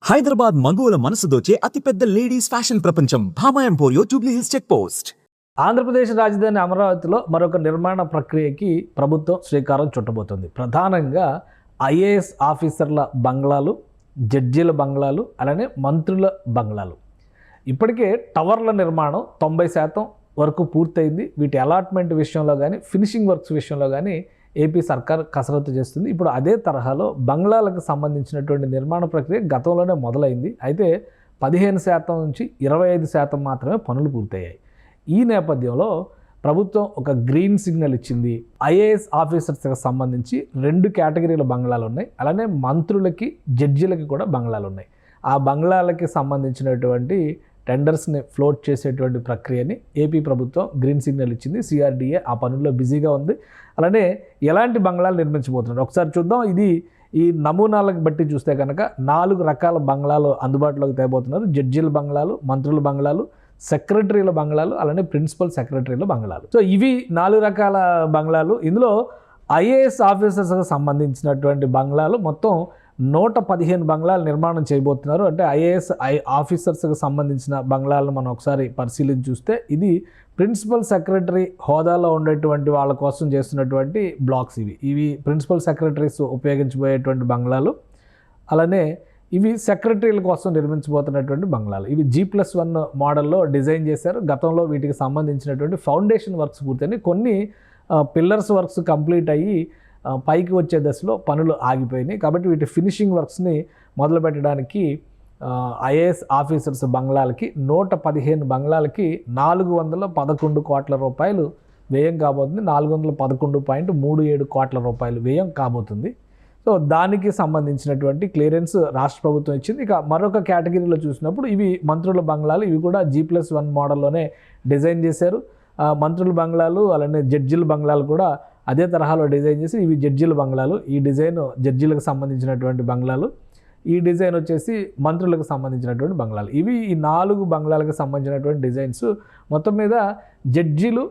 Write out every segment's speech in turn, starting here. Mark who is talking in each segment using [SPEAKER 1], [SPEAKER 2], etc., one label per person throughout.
[SPEAKER 1] హైదరాబాద్ మగువల మనసు దోచే అతిపెద్ద లేడీస్ ఫ్యాషన్ ప్రపంచం Bhama emporio Jubilee Hills check post.
[SPEAKER 2] Andhra Pradesh రాజధాని అమరావతిలో మరొక నిర్మాణ ప్రక్రియకి ప్రభుత్వం శ్రీకారం చుట్టబోతోంది. ప్రధానంగా ఐఏఎస్ ఆఫీసర్ల బంగ్లాలు, జడ్జీల బంగ్లాలు, అలానే మంత్రుల బంగ్లాలు. ఇప్పటికే టవర్ల నిర్మాణం 90% వరకు పూర్తయింది. వీటి అలాట్మెంట్ విషయంలో కానీ, ఫినిషింగ్ వర్క్స్ విషయంలో కానీ ఏపీ సర్కార్ కసరత్తు చేస్తుంది. ఇప్పుడు అదే తరహాలో బంగ్లాలకు సంబంధించినటువంటి నిర్మాణ ప్రక్రియ గతంలోనే మొదలైంది. అయితే 15% నుంచి 25% మాత్రమే పనులు పూర్తయ్యాయి. ఈ నేపథ్యంలో ప్రభుత్వం ఒక గ్రీన్ సిగ్నల్ ఇచ్చింది. ఐఏఎస్ ఆఫీసర్స్కి సంబంధించి 2 కేటగిరీల బంగ్లాలు ఉన్నాయి. అలానే మంత్రులకి, జడ్జిలకి కూడా బంగ్లాలు ఉన్నాయి. ఆ బంగ్లాలకి సంబంధించినటువంటి టెండర్స్ని ఫ్లోట్ చేసేటువంటి ప్రక్రియని ఏపీ ప్రభుత్వం గ్రీన్ సిగ్నల్ ఇచ్చింది. సిఆర్డీఏ ఆ పనుల్లో బిజీగా ఉంది. అలానే ఎలాంటి బంగ్లాలు నిర్మించబోతున్నారు ఒకసారి చూద్దాం. ఈ నమూనాలకు బట్టి చూస్తే కనుక 4 రకాల బంగ్లాలు అందుబాటులోకి తేబోతున్నారు. జడ్జీల బంగ్లాలు, మంత్రుల బంగ్లాలు, సెక్రటరీల బంగ్లాలు, అలానే ప్రిన్సిపల్ సెక్రటరీల బంగ్లాలు. సో ఇవి 4 రకాల బంగ్లాలు. ఇందులో ఐఏఎస్ ఆఫీసర్స్కి సంబంధించినటువంటి బంగ్లాలు మొత్తం 115 బంగ్లాలు నిర్మాణం చేయబోతున్నారు. అంటే ఐఏఎస్ ఆఫీసర్స్కి సంబంధించిన బంగ్లాలను మనం ఒకసారి పరిశీలించి చూస్తే ఇది ప్రిన్సిపల్ సెక్రటరీ హోదాలో ఉండేటువంటి వాళ్ళ కోసం చేస్తున్నటువంటి బ్లాక్స్. ఇవి ప్రిన్సిపల్ సెక్రటరీస్ ఉపయోగించబోయేటువంటి బంగ్లాలు. అలానే ఇవి సెక్రటరీల కోసం నిర్మించబోతున్నటువంటి బంగ్లాలు. ఇవి G+1 మోడల్లో డిజైన్ చేశారు. గతంలో వీటికి సంబంధించినటువంటి ఫౌండేషన్ వర్క్స్ పూర్తయినాయి. కొన్ని పిల్లర్స్ వర్క్స్ కంప్లీట్ అయ్యి పైకి వచ్చే దశలో పనులు ఆగిపోయినాయి. కాబట్టి వీటి ఫినిషింగ్ వర్క్స్ని మొదలు పెట్టడానికి ఐఏఎస్ ఆఫీసర్స్ బంగ్లాలకి 115 బంగ్లాలకి 411 కోట్ల రూపాయలు వ్యయం కాబోతుంది. 411.37 కోట్ల రూపాయలు వ్యయం కాబోతుంది. సో దానికి సంబంధించినటువంటి క్లియరెన్స్ రాష్ట్ర ప్రభుత్వం ఇచ్చింది. ఇక మరొక కేటగిరీలో చూసినప్పుడు ఇవి మంత్రుల బంగ్లాలు. ఇవి కూడా G+1 మోడల్లోనే డిజైన్ చేశారు. మంత్రుల బంగ్లాలు, అలానే జడ్జిల బంగ్లాలు కూడా అదే తరహాలో డిజైన్ చేసి ఇవి జడ్జిల బంగ్లాలు. ఈ డిజైన్ జడ్జిలకు సంబంధించినటువంటి బంగ్లాలు. ఈ డిజైన్ వచ్చేసి మంత్రులకు సంబంధించినటువంటి బంగ్లాలు. ఇవి ఈ 4 బంగ్లాలకు సంబంధించినటువంటి డిజైన్స్. మొత్తం మీద జడ్జీలు,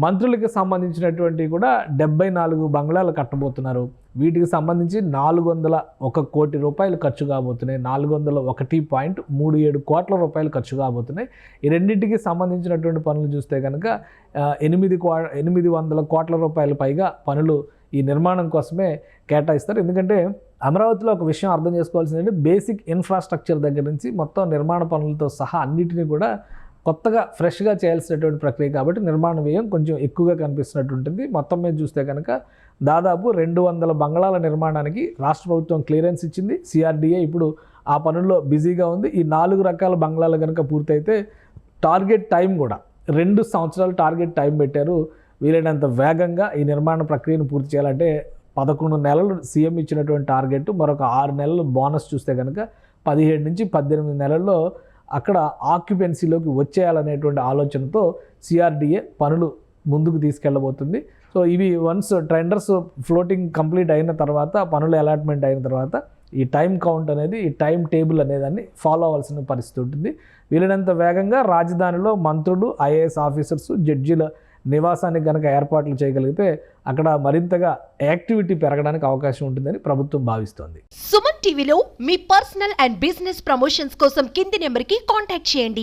[SPEAKER 2] మంత్రులకు సంబంధించినటువంటి కూడా 74 బంగ్లాలు కట్టబోతున్నారు. వీటికి సంబంధించి 401 కోటి రూపాయలు ఖర్చు కాబోతున్నాయి. 401.37 కోట్ల రూపాయలు ఖర్చు కాబోతున్నాయి. ఈ రెండింటికి సంబంధించినటువంటి పనులు చూస్తే కనుక 800 కోట్ల రూపాయల పైగా పనులు ఈ నిర్మాణం కోసమే కేటాయిస్తారు. ఎందుకంటే అమరావతిలో ఒక విషయం అర్థం చేసుకోవాల్సిందంటే బేసిక్ ఇన్ఫ్రాస్ట్రక్చర్ దగ్గర నుంచి మొత్తం నిర్మాణ పనులతో సహా అన్నిటినీ కూడా కొత్తగా ఫ్రెష్గా చేయాల్సినటువంటి ప్రక్రియ కాబట్టి నిర్మాణ వ్యయం కొంచెం ఎక్కువగా కనిపిస్తున్నట్టు ఉంటుంది. మొత్తం మీద చూస్తే కనుక దాదాపు 200 బంగ్లాల నిర్మాణానికి రాష్ట్ర ప్రభుత్వం క్లియరెన్స్ ఇచ్చింది. సిఆర్డీఏ ఇప్పుడు ఆ పనుల్లో బిజీగా ఉంది. ఈ 4 రకాల బంగ్లాలు కనుక పూర్తయితే టార్గెట్ టైం కూడా 2 సంవత్సరాలు టార్గెట్ టైం పెట్టారు. వీలైనంత వేగంగా ఈ నిర్మాణ ప్రక్రియను పూర్తి చేయాలంటే 11 నెలలు సీఎం ఇచ్చినటువంటి టార్గెట్, మరొక 6 నెలలు బోనస్ చూస్తే కనుక 17 నుంచి 18 నెలల్లో అక్కడ ఆక్యుపెన్సీలోకి వచ్చేయాలనేటువంటి ఆలోచనతో సిఆర్డీఏ పనులు ముందుకు తీసుకెళ్ళబోతుంది. సో ఇవి వన్స్ టెండర్స్ ఫ్లోటింగ్ కంప్లీట్ అయిన తర్వాత, పనులు అలాట్మెంట్ అయిన తర్వాత ఈ టైం కౌంట్ అనేది, ఈ టైం టేబుల్ అనేదాన్ని ఫాలో అవ్వాల్సిన పరిస్థితి ఉంటుంది. వీలైనంత వేగంగా రాజధానిలో మంత్రులు, ఐఏఎస్ ఆఫీసర్స్, జడ్జీల నివాసానికి కనుక ఏర్పాట్లు చేయగలిగితే అక్కడ మరింతగా యాక్టివిటీ పెరగడానికి అవకాశం ఉంటుందని ప్రభుత్వం భావిస్తోంది.
[SPEAKER 3] సుమన్ టీవీలో మీ పర్సనల్ అండ్ బిజినెస్ ప్రమోషన్స్ కోసం కింది నెంబర్కి కాంటాక్ట్ చేయండి.